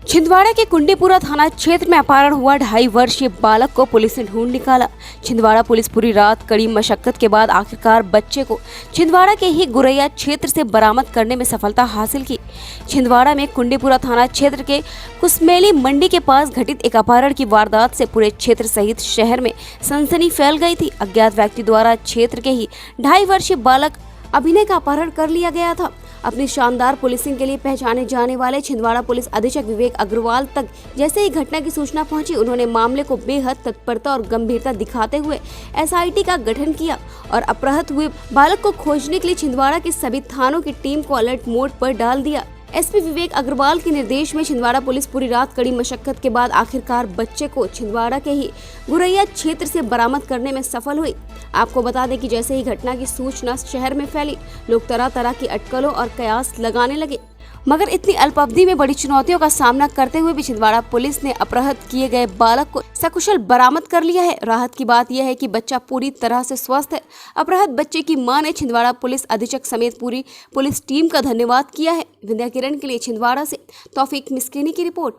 छिंदवाड़ा के कुंडीपुरा थाना क्षेत्र में अपहरण हुआ 2.5 वर्षीय बालक को पुलिस ने ढूंढ निकाला। छिंदवाड़ा पुलिस पूरी रात कड़ी मशक्कत के बाद आखिरकार बच्चे को छिंदवाड़ा के ही गुरैया क्षेत्र से बरामद करने में सफलता हासिल की। छिंदवाड़ा में कुंडीपुरा थाना क्षेत्र के कुसमेली मंडी के पास घटित एक अपहरण की वारदात से पूरे क्षेत्र सहित शहर में सनसनी फैल गई थी। अज्ञात व्यक्ति द्वारा क्षेत्र के ही 2.5 वर्षीय बालक अभिनय का अपहरण कर लिया गया था। अपनी शानदार पुलिसिंग के लिए पहचाने जाने वाले छिंदवाड़ा पुलिस अधीक्षक विवेक अग्रवाल तक जैसे ही घटना की सूचना पहुंची, उन्होंने मामले को बेहद तत्परता और गंभीरता दिखाते हुए एसआईटी का गठन किया और अपहृत हुए बालक को खोजने के लिए छिंदवाड़ा के सभी थानों की टीम को अलर्ट मोड पर डाल दिया। एसपी विवेक अग्रवाल के निर्देश में छिंदवाड़ा पुलिस पूरी रात कड़ी मशक्कत के बाद आखिरकार बच्चे को छिंदवाड़ा के ही गुरैया क्षेत्र से बरामद करने में सफल हुई। आपको बता दें कि जैसे ही घटना की सूचना शहर में फैली, लोग तरह तरह की अटकलों और कयास लगाने लगे, मगर इतनी अल्प अवधि में बड़ी चुनौतियों का सामना करते हुए भी छिंदवाड़ा पुलिस ने अपहृत किए गए बालक को सकुशल बरामद कर लिया है। राहत की बात यह है कि बच्चा पूरी तरह से स्वस्थ है। अपहृत बच्चे की मां ने छिंदवाड़ा पुलिस अधीक्षक समेत पूरी पुलिस टीम का धन्यवाद किया है। विंध्या किरण के लिए छिंदवाड़ा से तौफीक मिस्कीनी की रिपोर्ट।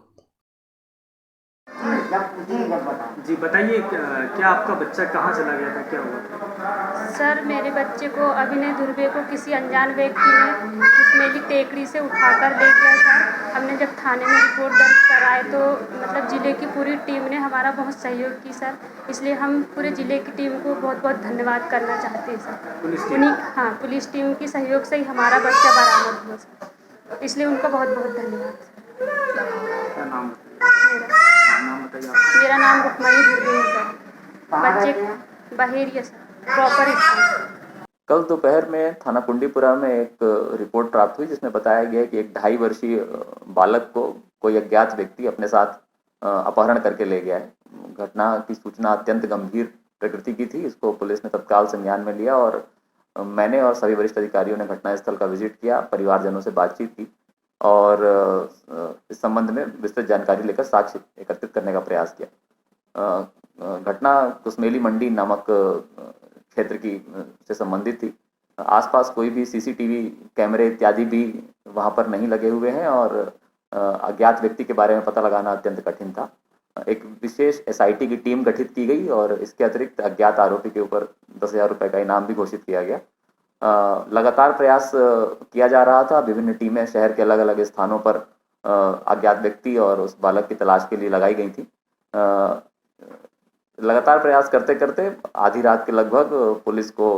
जी बताइए, क्या आपका बच्चा कहाँ चला गया था, क्या हुआ था? सर, मेरे बच्चे को अभिनय दुर्बे को किसी अनजान व्यक्ति ने कुसमेली टेकड़ी से उठाकर ले गया सर। हमने जब थाने में रिपोर्ट दर्ज कराए तो मतलब ज़िले की पूरी टीम ने हमारा बहुत सहयोग की सर। इसलिए हम पूरे ज़िले की टीम को बहुत बहुत धन्यवाद करना चाहते हैं सर। पुलिस टीम की सहयोग से ही हमारा बच्चा बरामद हुआ सर, इसलिए उनका बहुत बहुत धन्यवाद सर। क्या नाम मेरा नाम रुक्मणी दुर्बे है सर। बच्चे बहेरिया सर, प्रॉपर स्कूल। कल दोपहर में थाना कुंडीपुरा में एक रिपोर्ट प्राप्त हुई जिसमें बताया गया कि एक 2.5 वर्षीय बालक को कोई अज्ञात व्यक्ति अपने साथ अपहरण करके ले गया है। घटना की सूचना अत्यंत गंभीर प्रकृति की थी। इसको पुलिस ने तत्काल संज्ञान में लिया और मैंने और सभी वरिष्ठ अधिकारियों ने घटनास्थल का विजिट किया, परिवारजनों से बातचीत की और इस संबंध में विस्तृत जानकारी लेकर साक्ष्य एकत्रित करने का प्रयास किया। घटना कुसमेली मंडी नामक क्षेत्र की से संबंधित थी। आसपास कोई भी सीसीटीवी कैमरे इत्यादि भी वहां पर नहीं लगे हुए हैं और अज्ञात व्यक्ति के बारे में पता लगाना अत्यंत कठिन था। एक विशेष एसआईटी की टीम गठित की गई और इसके अतिरिक्त अज्ञात आरोपी के ऊपर 10,000 रुपये का इनाम भी घोषित किया गया। लगातार प्रयास किया जा रहा था। विभिन्न टीमें शहर के अलग अलग स्थानों पर अज्ञात व्यक्ति और उस बालक की तलाश के लिए लगाई गई थी। लगातार प्रयास करते करते आधी रात के लगभग पुलिस को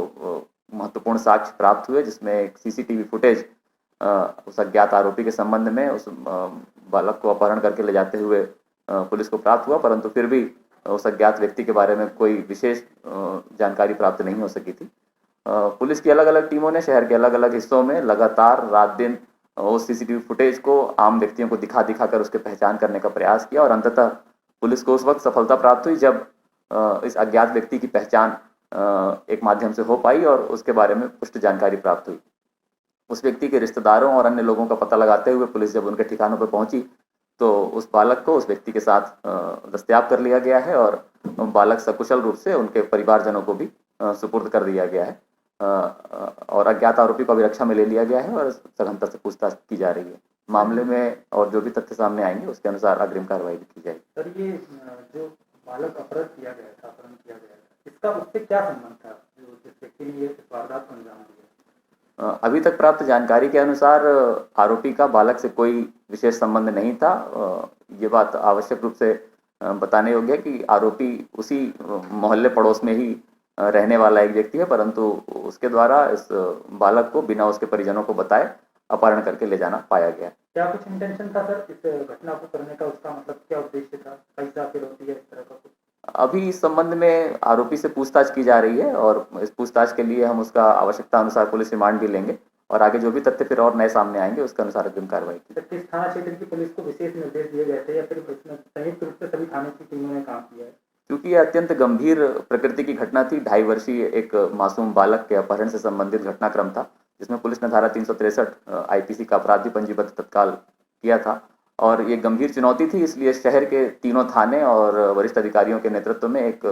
महत्वपूर्ण साक्ष्य प्राप्त हुए, जिसमें एक सीसीटीवी फुटेज उस अज्ञात आरोपी के संबंध में उस बालक को अपहरण करके ले जाते हुए पुलिस को प्राप्त हुआ, परंतु फिर भी उस अज्ञात व्यक्ति के बारे में कोई विशेष जानकारी प्राप्त नहीं हो सकी थी। पुलिस की अलग अलग टीमों ने शहर के अलग अलग हिस्सों में लगातार रात दिन उस सीसीटीवी फुटेज को आम व्यक्तियों को दिखा कर उसके पहचान करने का प्रयास किया और अंततः पुलिस को उस वक्त सफलता प्राप्त हुई जब इस अज्ञात व्यक्ति की पहचान एक माध्यम से हो पाई और उसके बारे में पुष्ट जानकारी प्राप्त हुई। उस व्यक्ति के रिश्तेदारों और अन्य लोगों का पता लगाते हुए पुलिस जब उनके ठिकानों पर पहुंची तो उस बालक को उस व्यक्ति के साथ दस्तयाब कर लिया गया है और बालक सकुशल रूप से उनके परिवारजनों को भी सुपुर्द कर दिया गया है और अज्ञात आरोपी को अभिरक्षा में ले लिया गया है और सघनता से पूछताछ की जा रही है। मामले में और जो भी तथ्य सामने आएंगे उसके अनुसार अग्रिम कार्रवाई भी की जाएगी। सर, ये जो बालक अपहरण किया गया था, इसका उससे क्या संबंध था जो जिस व्यक्ति ने ये वारदात को अंजाम दिया? अभी तक प्राप्त जानकारी के अनुसार आरोपी का बालक से कोई विशेष संबंध नहीं था। ये बात आवश्यक रूप से बताने योग्य है कि आरोपी उसी मोहल्ले पड़ोस में ही रहने वाला एक व्यक्ति है, परंतु उसके द्वारा इस बालक को बिना उसके परिजनों को बताए अपहरण करके ले जाना पाया गया। क्या कुछ इंटेंशन था सर इस घटना को करने का? उसका मतलब क्या उद्देश्य था? पैसा फिर होती है इस तरह का कुछ? अभी इस संबंध में आरोपी से पूछताछ की जा रही है और इस पूछताछ के लिए हम उसका आवश्यकता अनुसार पुलिस रिमांड भी लेंगे और आगे जो भी तथ्य फिर और नए सामने आएंगे उसके अनुसार अग्रिम कार्रवाई की। किस थाना क्षेत्र की पुलिस को विशेष निर्देश दिए गए थे या फिर संयुक्त रूप से सभी थाने की टीमों ने काम किया है? क्योंकि यह अत्यंत गंभीर प्रकृति की घटना थी। 2.5 वर्षीय एक मासूम बालक के अपहरण से संबंधित घटनाक्रम था, जिसमें पुलिस ने धारा 363 आईपीसी का अपराध भी पंजीबद्ध तत्काल किया था और ये गंभीर चुनौती थी। इसलिए शहर के तीनों थाने और वरिष्ठ अधिकारियों के नेतृत्व में एक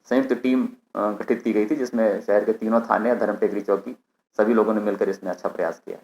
संयुक्त टीम गठित की गई थी, जिसमें शहर के तीनों थाने, धर्म टेकरी चौकी, सभी लोगों ने मिलकर इसमें अच्छा प्रयास किया है।